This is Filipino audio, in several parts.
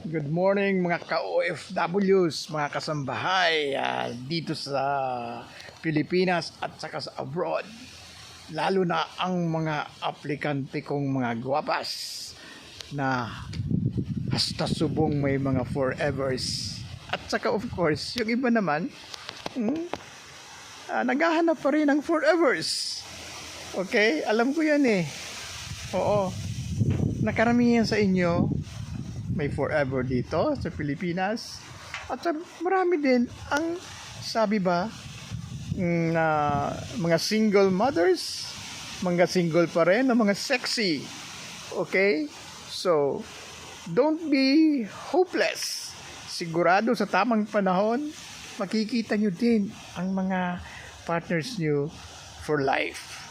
Good morning mga ka-OFWs, mga kasambahay dito sa Pilipinas at saka sa abroad. Lalo na ang mga aplikante kong mga gwapas na hasta subong may mga forevers. At saka of course, yung iba naman, naghahanap pa rin ng forevers. Okay? Alam ko yan eh. Oo. Nakaramihan sa inyo, may forever dito sa Pilipinas. At marami din ang sabi ba na mga single mothers, mga single pa rin, na mga sexy. Okay? So, don't be hopeless. Sigurado sa tamang panahon, makikita nyo din ang mga partners nyo for life.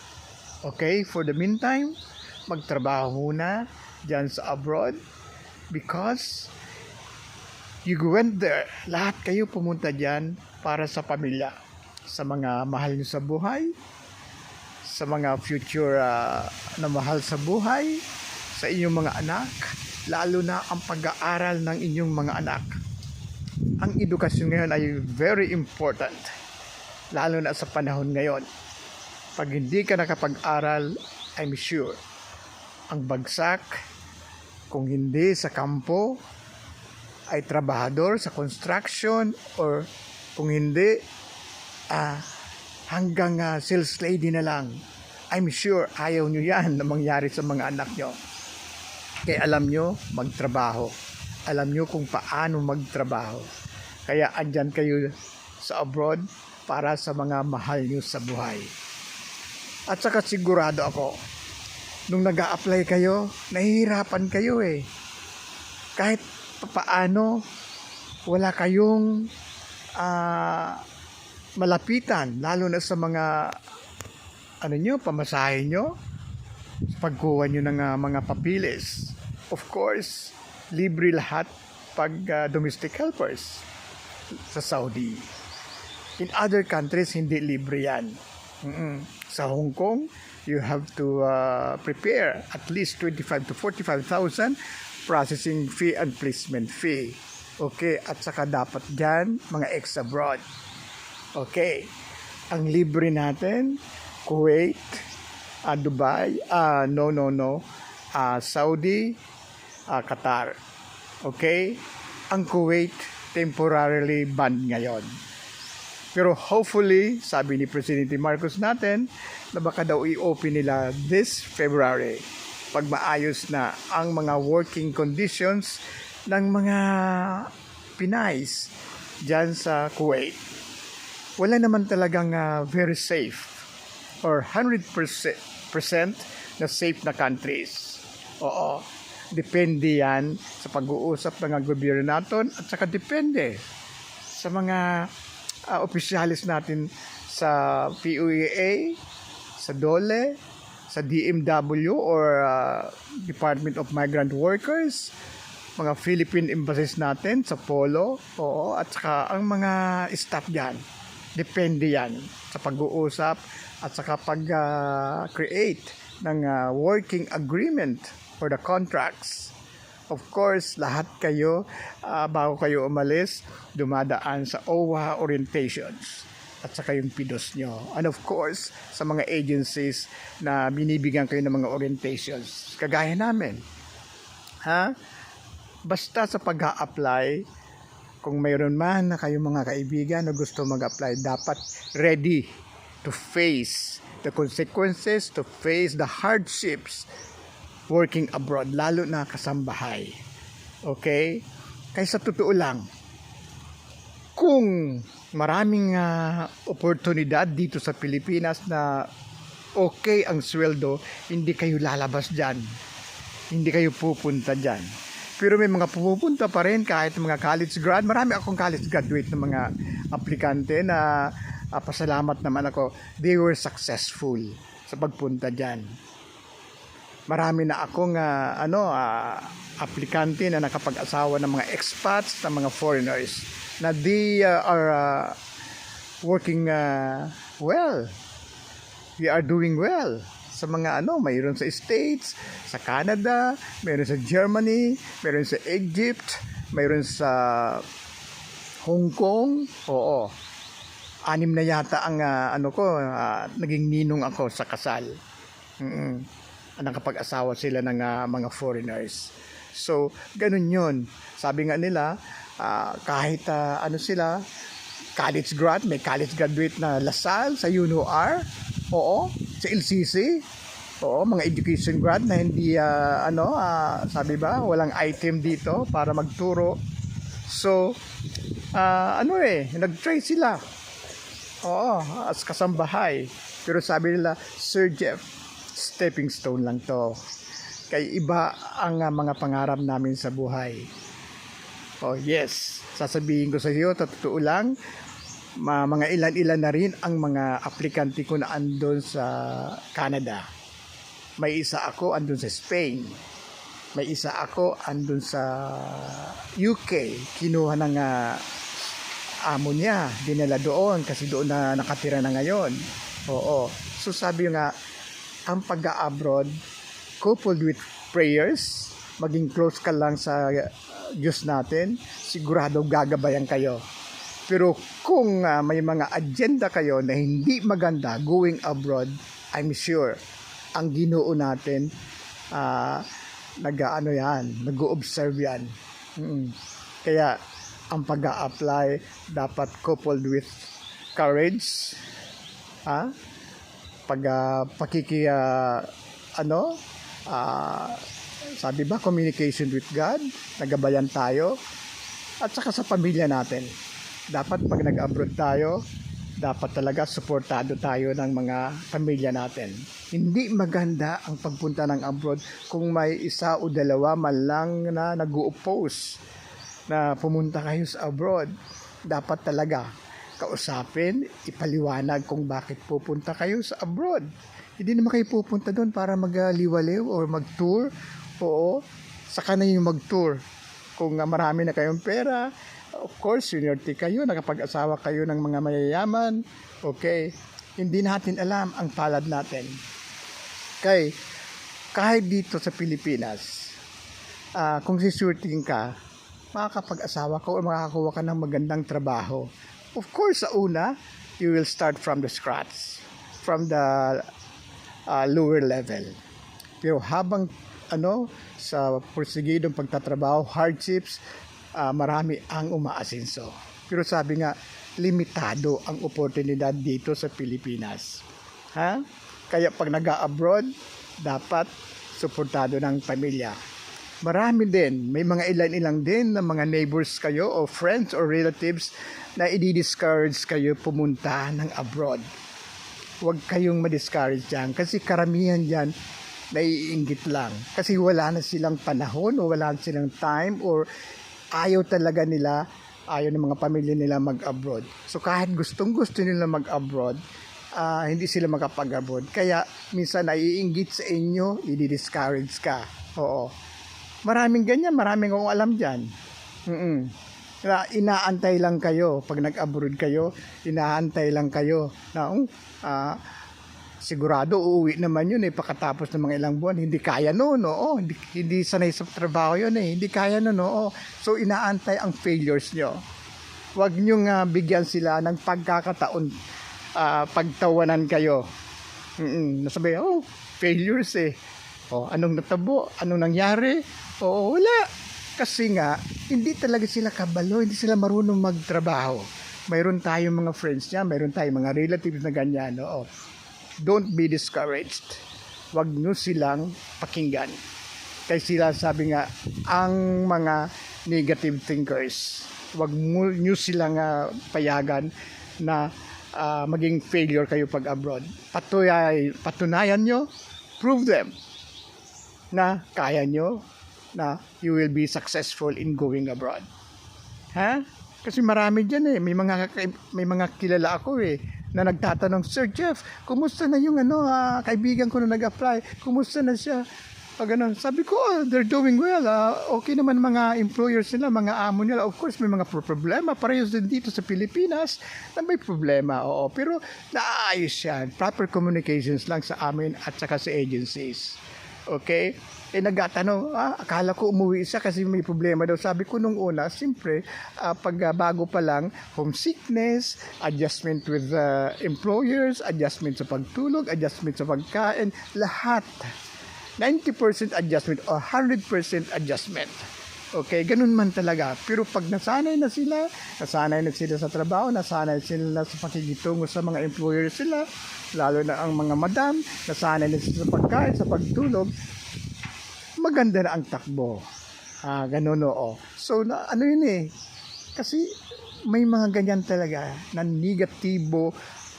Okay? For the meantime, magtrabaho muna dyan sa abroad. Because you went there, lahat kayo pumunta dyan para sa pamilya, sa mga mahal nyo sa buhay, sa mga future na mahal sa buhay, sa inyong mga anak, lalo na ang pag-aaral ng inyong mga anak. Ang edukasyon ngayon ay very important, lalo na sa panahon ngayon. Pag hindi ka nakapag-aral, I'm sure, ang bagsak, kung hindi sa kampo, ay trabahador sa construction, or kung hindi, hanggang sales lady na lang. I'm sure ayaw nyo yan na mangyari sa mga anak nyo. Kaya alam nyo, magtrabaho. Alam nyo kung paano magtrabaho. Kaya andyan kayo sa abroad para sa mga mahal nyo sa buhay. At saka sigurado ako, nung nag-a-apply kayo, nahihirapan kayo eh. Kahit paano, wala kayong malapitan, lalo na sa mga pamasahe nyo, pagkuha nyo ng mga papilis. Of course, libre lahat pag domestic helpers sa Saudi. In other countries, hindi libre yan. Sa Hong Kong, you have to prepare at least 25 to 45,000 processing fee and placement fee. Okay, at saka dapat dyan mga ex-abroad. Okay, ang libre natin, Kuwait, Dubai, Saudi, Qatar. Okay, ang Kuwait temporarily banned ngayon. Pero hopefully, sabi ni Presidente Marcos natin, na baka daw i-open nila this February pag maayos na ang mga working conditions ng mga Pinays dyan sa Kuwait. Wala naman talagang very safe or 100% na safe na countries. Oo, depende yan sa pag-uusap ng gobyerno natin at saka depende sa mga opisyalis natin sa PUEA, sa DOLE, sa DMW or Department of Migrant Workers, mga Philippine embassies natin sa Polo, oo, at saka ang mga staff dyan. Depende yan sa pag-uusap at saka pag-create ng working agreement for the contracts. Of course, lahat kayo, bago kayo umalis, dumadaan sa OWA orientations at saka yung PIDOS nyo. And of course, sa mga agencies na binibigyan kayo ng mga orientations, kagaya namin. Basta sa pag-a-apply, kung mayroon man na kayong mga kaibigan na gusto mag-apply, dapat ready to face the consequences, to face the hardships working abroad, lalo na kasambahay. Okay? Kaysa totoo lang, kung maraming oportunidad dito sa Pilipinas na okay ang sweldo, hindi kayo lalabas dyan. Hindi kayo pupunta dyan. Pero may mga pupunta pa rin kahit mga college grad. Marami akong college graduate ng mga aplikante na pasalamat naman ako. They were successful sa pagpunta dyan. Marami na akong aplikante na nakapag-asawa ng mga expats, ng mga foreigners na they are working well. We are doing well. sa mga mayroon sa States, sa Canada, mayroon sa Germany, mayroon sa Egypt, mayroon sa Hong Kong, oo. 6 na yata ang naging ninong ako sa kasal. Nakapag-asawa sila ng mga foreigners. So, ganun yun. Sabi nga nila, kahit sila, may college graduate na Lasal sa UNOR, oo, sa LCC, oo, mga education grad na hindi, sabi ba, walang item dito para magturo. So, nag-try sila. Oo, as kasambahay. Pero sabi nila, Sir Jeff, stepping stone lang to. Kay iba ang mga pangarap namin sa buhay. Oh yes, sasabihin ko sa iyo, totoo lang, mga ilan-ilan na rin ang mga aplikante ko na andun sa Canada. May isa ako andun sa Spain. May isa ako andun sa UK. Kinuha ng amo niya, dinala doon kasi doon na nakatira na ngayon. Oo. So sabi nga, ang pag-abroad coupled with prayers, maging close ka lang sa Diyos natin, sigurado gagabayan kayo. Pero kung may mga agenda kayo na hindi maganda going abroad, I'm sure ang Ginoo natin nag-o-observe yan. Kaya ang pag-a-apply dapat coupled with courage, sabi ba, communication with God, nagabayan tayo, at saka sa pamilya natin. Dapat pag nag-abroad tayo, dapat talaga suportado tayo ng mga pamilya natin. Hindi maganda ang pagpunta ng abroad kung may isa o dalawa man lang na nag-o-oppose na pumunta kayo sa abroad. Dapat talaga kausapin, ipaliwanag kung bakit pupunta kayo sa abroad. Hindi naman kayo pupunta doon para magliwaliw o mag-tour. Oo, saka na yung mag-tour. Kung marami na kayong pera, of course, seniority kayo, nakapag-asawa kayo ng mga mayayaman, okay, hindi natin alam ang palad natin. Kahit dito sa Pilipinas, kung sisurting ka, makakapag-asawa ka o makakakuha ka ng magandang trabaho. Of course, sa una, you will start from the scratch, from the lower level. Pero habang sa porsigidong pagtatrabaho, hardships, marami ang umaasenso. Pero sabi nga, limitado ang oportunidad dito sa Pilipinas. Kaya pag nag-abroad, dapat suportado ng pamilya. Marami din, may mga ilan-ilang din na mga neighbors kayo o friends or relatives na i-discourage kayo pumunta ng abroad. Huwag kayong ma-discourage dyan kasi karamihan dyan naiinggit lang. Kasi wala na silang panahon o wala na silang time or ayaw talaga nila, ayaw ng mga pamilya nila mag-abroad. So kahit gustong-gusto nila mag-abroad, hindi sila makapag-abroad. Kaya minsan naiinggit sa inyo, i-discourage ka. Oo. Maraming ganyan, maraming akong alam dyan. Inaantay lang kayo, pag nag-abroad kayo, inaantay lang kayo na sigurado uuwi naman yun pagkatapos ng mga ilang buwan. Hindi kaya noon, oo. Hindi sanay sa trabaho yun hindi kaya noon, oo. So inaantay ang failures nyo. Huwag nyo bigyan sila ng pagkakataon, pagtawanan kayo. Nasabi, failures anong natabo, anong nangyari, wala. Kasi nga, hindi talaga sila kabalo, hindi sila marunong magtrabaho. Mayroon tayong mga friends niya, mayroon tayong mga relatives na ganyan, Don't be discouraged. Huwag nyo silang pakinggan. Kaya sila sabi nga, ang mga negative thinkers, huwag nyo silang payagan na maging failure kayo pag abroad. Patunayan nyo, prove them na kaya nyo, na you will be successful in going abroad. Kasi marami dyan may mga kilala ako na nagtatanong, Sir Jeff, kumusta na yung kaibigan ko na nag-apply? Kumusta na siya? Sabi ko, they're doing well. Okay naman mga employers nila, mga amo nila. Of course, may mga problema. Parehas din dito sa Pilipinas na may problema. Pero naayos yan. Proper communications lang sa amin at saka sa agencies. Okay? nagtatanong, akala ko umuwi siya kasi may problema daw. Sabi ko nung una, siyempre, bago pa lang, homesickness, adjustment with employers, adjustment sa pagtulog, adjustment sa pagkain, lahat. 90% adjustment or 100% adjustment. Okay, ganun man talaga. Pero pag nasanay na sila sa trabaho, nasanay sila sa pakikitungo sa mga employers sila, lalo na ang mga madam, nasanay na sila sa pagkain, sa pagtulog, maganda na ang takbo. Ganun oo. So, ano yun kasi may mga ganyan talaga na negatibo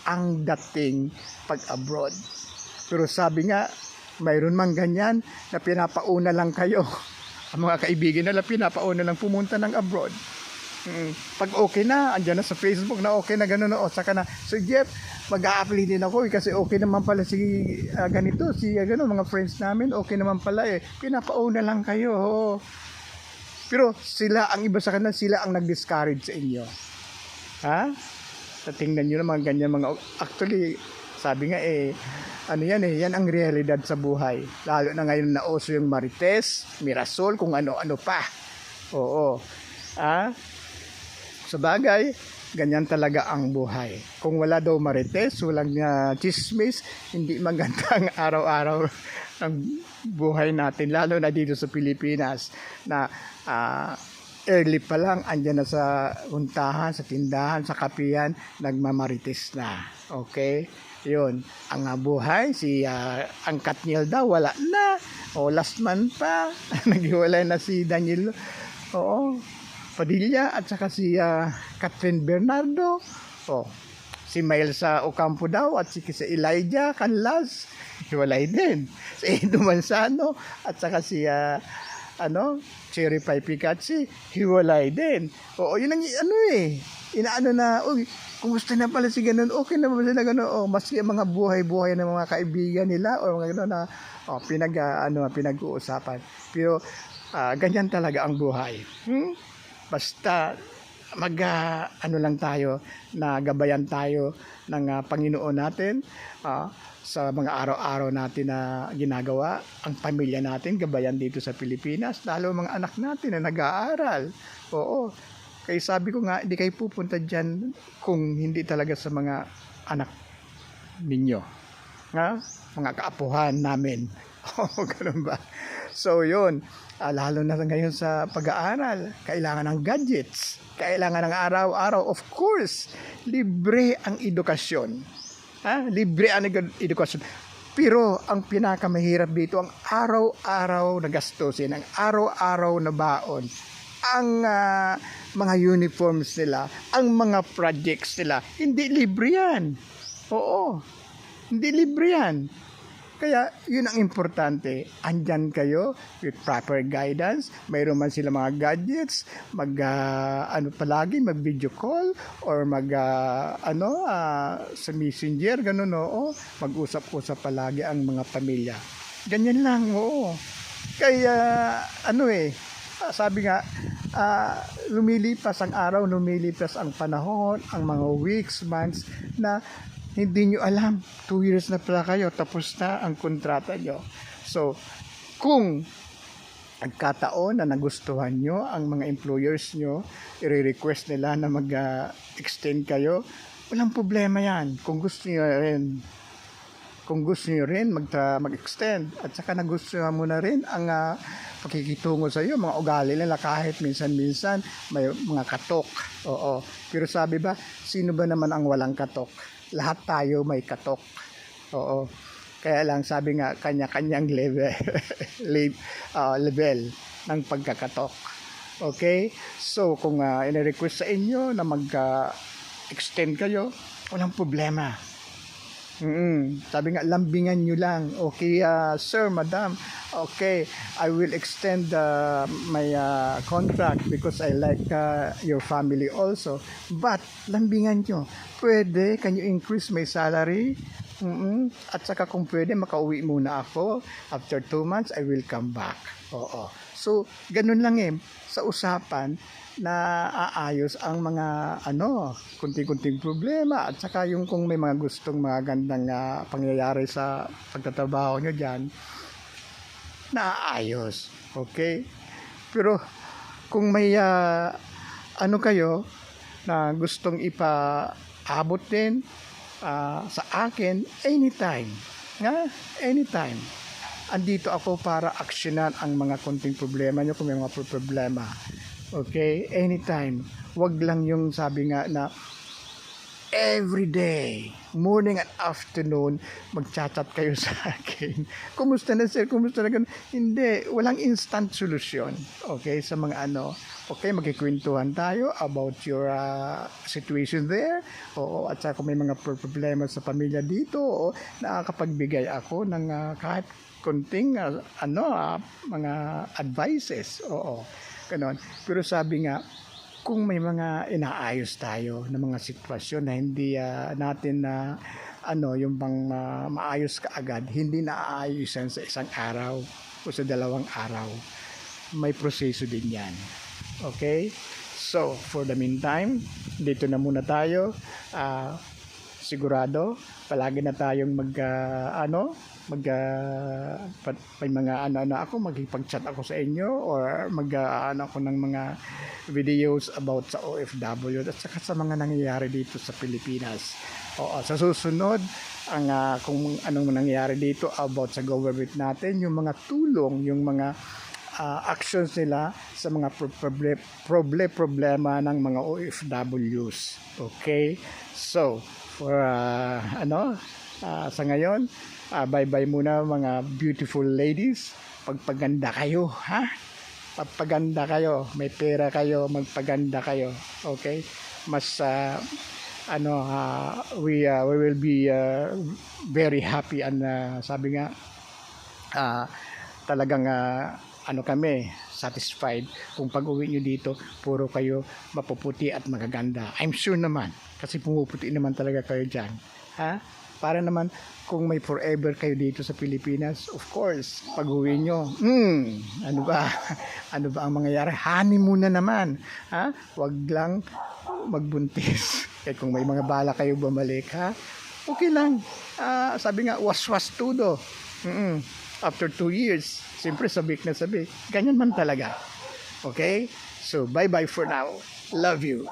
ang dating pag-abroad. Pero sabi nga, mayroon mang ganyan na pinapauna lang kayo. Ang mga kaibigan nila, pinapauna lang pumunta ng abroad. Pag okay na, andyan na sa Facebook na okay na gano'n, saka na, so Jeff, mag-a-apply din ako kasi okay naman pala si ganito, si gano'n, mga friends namin, okay naman pala pinapauna lang kayo. Pero sila, ang iba sa kanila, sila ang nag-discourage sa inyo. Tingnan nyo naman ganyan mga, actually, sabi nga yan ang realidad sa buhay. Lalo na ngayon na uso yung Marites, Mirasol, kung ano-ano pa. Oo. Sa bagay, ganyan talaga ang buhay. Kung wala daw Marites, walang chismis, hindi maganda ang araw-araw ng buhay natin. Lalo na dito sa Pilipinas na early pa lang, andyan na sa huntahan, sa tindahan, sa kapihan, nagmamarites na. Okay? Yun, ang buhay, ang Katniel daw, wala na. Last month pa, naghiwalay na si Daniel, Padilla, at saka si Catherine Bernardo. Si Maelsa Ocampo daw, at si Elijah Canlas, hiwalay din. Si Edo Manzano, at saka si, Cherry Pie Picachi, hiwalay din. Yun ang, inaano na, kumusta na pala si ganun, okay na ba sila ganun, maski mga buhay-buhay ng mga kaibigan nila, o mga ganun na, pinag-uusapan. Pero, ganyan talaga ang buhay. Basta, lang tayo, na gabayan tayo ng Panginoon natin, sa mga araw-araw natin na ginagawa, ang pamilya natin, gabayan dito sa Pilipinas, lalo mga anak natin na nag-aaral. Kaya sabi ko nga, hindi kayo pupunta dyan kung hindi talaga sa mga anak ninyo. Mga kaapuhan namin. Ganun ba? So, yun. Lalo na ngayon sa pag-aaral, kailangan ng gadgets. Kailangan ng araw-araw. Of course, libre ang edukasyon. Libre ang edukasyon. Pero, ang pinakamahirap dito, ang araw-araw na gastusin, ang araw-araw na baon, ang mga uniforms nila, ang mga projects nila, hindi libre yan. Hindi libre yan. Kaya, yun ang importante. Andyan kayo with proper guidance. Mayroon man sila mga gadgets, palagi, mag-video call, or sa messenger, ganun, mag-usap-usap palagi ang mga pamilya. Ganyan lang, Kaya, sabi nga, lumilipas ang araw, lumilipas ang panahon, ang mga weeks, months, na hindi nyo alam, 2 years na pala kayo, tapos na ang kontrata nyo. So, kung nagkataon na nagustuhan nyo ang mga employers nyo, i-request nila na mag-extend kayo, walang problema yan. Kung gusto nyo rin mag-extend, at saka nagustuhan mo na rin ang pakikitungo sa iyo, mga ugali nila, kahit minsan-minsan may mga katok. Pero sabi ba, sino ba naman ang walang katok? Lahat tayo may katok. Kaya lang sabi nga, kanya-kanyang level ng pagkakatok. Okay? So, kung ina-request sa inyo na mag-extend kayo, walang problema. Sabi nga, lambingan nyo lang. Okay, sir, madam, okay, I will extend my contract because I like your family also. But, lambingan nyo. Pwede, can you increase my salary? At saka kung pwede, makauwi muna ako. After 2 months, I will come back. So, ganun lang sa usapan na aayos ang mga kunting-kunting problema, at saka yung kung may mga gustong mga gandang pangyayari sa pagtatrabaho nyo dyan, naayos. Okay? Pero kung may ano kayo na gustong ipaabot din sa akin, anytime. Anytime. Andito ako para aksyonan ang mga konting problema nyo kung may mga problema. Okay? Anytime. Wag lang yung sabi nga na every day, morning and afternoon, magchat-chat kayo sa akin. Kumusta na sir? Kumusta na ganun? Hindi, walang instant solution. Okay, sa mga ano. Okay, magkikwentuhan tayo about your situation there. Oo, at saka kung may mga problema sa pamilya dito, o nakakapagbigay ako ng kahit konting mga advices. Oo, ganon. Pero sabi nga, kung may mga inaayos tayo ng mga sitwasyon na hindi natin na yung bang maayos kaagad, hindi naaayosan sa isang araw o sa dalawang araw. May proseso din yan. Okay? So, for the meantime, dito na muna tayo. Sigurado, palagi na tayong may mga ako, magipag-chat ako sa inyo or ako ng mga videos about sa OFW at saka sa mga nangyayari dito sa Pilipinas. Oo, sa susunod, kung anong nangyayari dito about sa government natin, yung mga tulong, yung mga actions nila sa mga problema ng mga OFWs. Okay? So, for sa ngayon, bye-bye muna mga beautiful ladies. Pagpaganda kayo, ha? Pagpaganda kayo, may pera kayo, magpaganda kayo. Okay? Mas we will be very happy and sabi nga talagang kami satisfied kung pag-uwi nyo dito puro kayo mapuputi at magaganda. I'm sure naman kasi pumuputi naman talaga kayo dyan, ha? Para naman kung may forever kayo dito sa Pilipinas, of course, pag-uwi nyo, ano ba ang mangyayari? Honeymoon na naman, ha? Wag lang magbuntis. Kaya kung may mga bala kayo bumalik, ha? Okay lang. Sabi nga, was tudo. After 2 years, siyempre sabik na sabik. Ganyan man talaga. Okay? So, bye-bye for now. Love you.